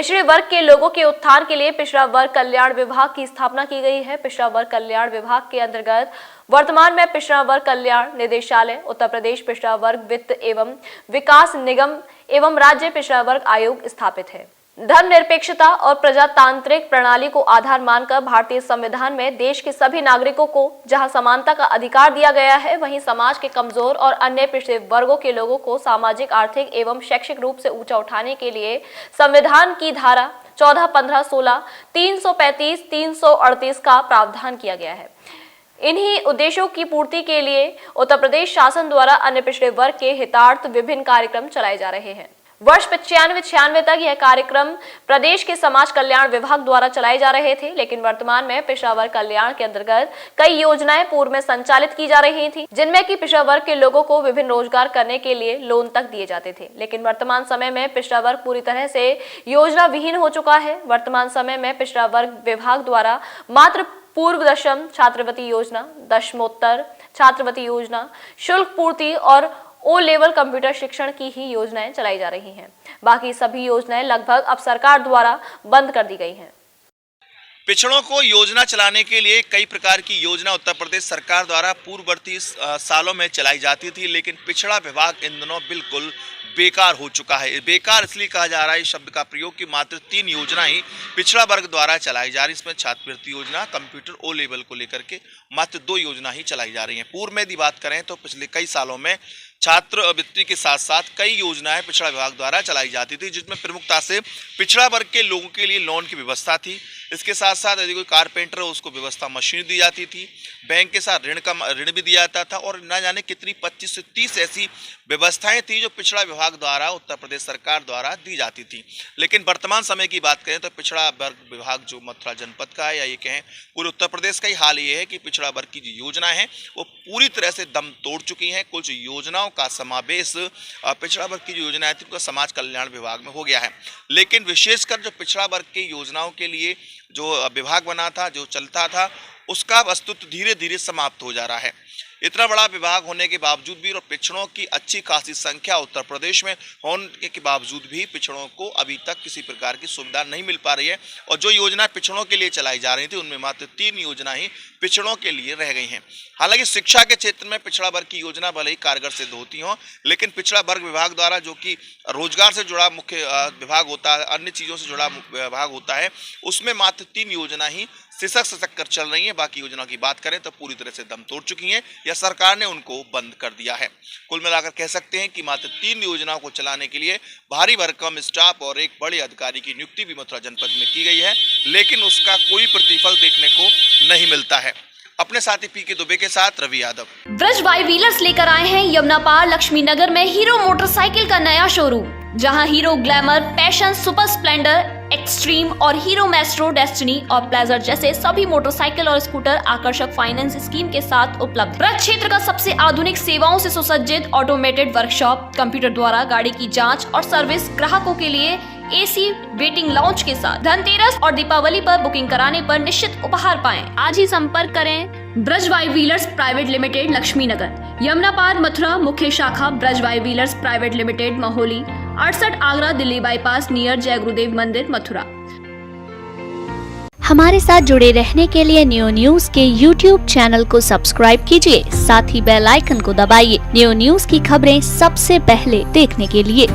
पिछड़े वर्ग के लोगों के उत्थान के लिए पिछड़ा वर्ग कल्याण विभाग की स्थापना की गई है। पिछड़ा वर्ग कल्याण विभाग के अंतर्गत वर्तमान में पिछड़ा वर्ग कल्याण निदेशालय, उत्तर प्रदेश पिछड़ा वर्ग वित्त एवं विकास निगम एवं राज्य पिछड़ा वर्ग आयोग स्थापित है। धर्मनिरपेक्षता और प्रजातांत्रिक प्रणाली को आधार मानकर भारतीय संविधान में देश के सभी नागरिकों को जहां समानता का अधिकार दिया गया है, वहीं समाज के कमजोर और अन्य पिछड़े वर्गों के लोगों को सामाजिक, आर्थिक एवं शैक्षिक रूप से ऊंचा उठाने के लिए संविधान की धारा 14, 15, 16, 335, 338 का प्रावधान किया गया है। इन्हीं उद्देश्यों की पूर्ति के लिए उत्तर प्रदेश शासन द्वारा अन्य पिछड़े वर्ग के हितार्थ विभिन्न कार्यक्रम चलाए जा रहे हैं। वर्ष 95-96 तक यह कार्यक्रम प्रदेश के समाज कल्याण विभाग द्वारा चलाए जा रहे थे, लेकिन वर्तमान में पिछड़ा वर्ग कल्याण के अंतर्गत कई योजनाएं पूर्व में संचालित की जा रही थी, जिनमें कि पिछड़ा वर्ग के लोगों को विभिन्न रोजगार करने के लिए लोन तक दिए जाते थे। लेकिन वर्तमान समय में पिछड़ा वर्ग पूरी तरह से योजना विहीन हो चुका है। वर्तमान समय में पिछड़ा वर्ग विभाग द्वारा मात्र पूर्व दशम छात्रवृत्ति योजना, दशमोत्तर छात्रवृत्ति योजना, शुल्क पूर्ति और ओ लेवल कंप्यूटर शिक्षण की ही योजनाएं चलाई जा रही हैं। बाकी सभी योजनाएं लगभग अब सरकार द्वारा बंद कर दी गई हैं। पिछड़ों को योजना चलाने के लिए कई प्रकार की योजना उत्तर प्रदेश सरकार द्वारा पूर्ववर्ती सालों में चलाई जाती थी, लेकिन पिछड़ा विभाग इन दिनों बिल्कुल बेकार हो चुका है। बेकार इसलिए कहा जा रहा है इस शब्द का प्रयोग कि मात्र 3 योजनाएं पिछड़ा वर्ग द्वारा चलाई जा रही है। इसमें छात्रवृत्ति योजना, कंप्यूटर ओ लेवल को लेकर के मात्र 2 योजना ही चलाई जा रही हैं। पूर्व में यदि बात करें तो पिछले कई सालों में छात्रवृत्ति के साथ साथ कई योजनाएं पिछड़ा विभाग द्वारा चलाई जाती थी, जिसमें प्रमुखता से पिछड़ा वर्ग के लोगों के लिए लोन की व्यवस्था थी। इसके साथ साथ यदि कोई कारपेंटर हो उसको व्यवस्था मशीन दी जाती थी, बैंक के साथ ऋण भी दिया जाता था और न जाने कितनी 25 से 30 ऐसी व्यवस्थाएं थी जो पिछड़ा विभाग द्वारा उत्तर प्रदेश सरकार द्वारा दी जाती थी। लेकिन वर्तमान समय की बात करें तो पिछड़ा वर्ग विभाग जो मथुरा जनपद का है या ये कहें पूरे उत्तर प्रदेश का ही हाल ये है कि पिछड़ा वर्ग की जो योजना है वो पूरी तरह से दम तोड़ चुकी हैं। कुछ योजनाओं का समावेश पिछड़ा वर्ग की जो योजनाएं थी उनका समाज कल्याण विभाग में हो गया है, लेकिन विशेषकर जो पिछड़ा वर्ग की योजनाओं के लिए जो विभाग बना था, जो चलता था, उसका अस्तित्व धीरे धीरे समाप्त हो जा रहा है। इतना बड़ा विभाग होने के बावजूद भी और पिछड़ों की अच्छी खासी संख्या उत्तर प्रदेश में होने के बावजूद भी पिछड़ों को अभी तक किसी प्रकार की सुविधा नहीं मिल पा रही है और जो योजना पिछड़ों के लिए चलाई जा रही थी उनमें मात्र 3 योजना ही पिछड़ों के लिए रह गई हैं। हालांकि शिक्षा के क्षेत्र में पिछड़ा वर्ग की योजना भले ही कारगर सिद्ध होती हो, लेकिन पिछड़ा वर्ग विभाग द्वारा जो कि रोजगार से जुड़ा मुख्य विभाग होता है, अन्य चीज़ों से जुड़ा विभाग होता है, उसमें मात्र 3 योजना ही सिसक कर चल रही है। बाकी योजनाओं की बात करें तो पूरी तरह से दम तोड़ चुकी हैं या सरकार ने उनको बंद कर दिया है। कुल मिलाकर कह सकते हैं कि मात्र 3 योजनाओं को चलाने के लिए भारी भरकम स्टाफ और एक बड़े अधिकारी की नियुक्ति भी मथुरा जनपद में की गई है, लेकिन उसका कोई प्रतिफल देखने को नहीं मिलता है। अपने साथी पी के दुबे के साथ रवि यादव। ब्रज बाई व्हीलर्स लेकर आए हैं यमुना पार लक्ष्मी नगर में हीरो मोटरसाइकिल का नया शोरूम, जहां hero glamour, passion, super Splendor, extreme और हीरो मैस्ट्रो, डेस्टिनी और प्लेजर जैसे सभी मोटरसाइकिल और स्कूटर आकर्षक फाइनेंस स्कीम के साथ उपलब्ध। ब्रज क्षेत्र का सबसे आधुनिक सेवाओं से सुसज्जित ऑटोमेटेड वर्कशॉप, कंप्यूटर द्वारा गाड़ी की जांच और सर्विस, ग्राहकों के लिए एसी वेटिंग लाउंज के साथ। धनतेरस और दीपावली पर बुकिंग कराने पर निश्चित उपहार पाएं। आज ही संपर्क करें ब्रज बाई wheelers private limited, Laxmi Nagar, Yamuna Paar, Mathura. मुख्य शाखा ब्रज बाई wheelers private limited, Maholi, 68 Agra Delhi bypass near Jai Gurudev मंदिर, मथुरा। हमारे साथ जुड़े रहने के लिए न्यू न्यूज के YouTube चैनल को सब्सक्राइब कीजिए, साथ ही बेल आइकन को दबाइए न्यू न्यूज की खबरें सबसे पहले देखने के लिए।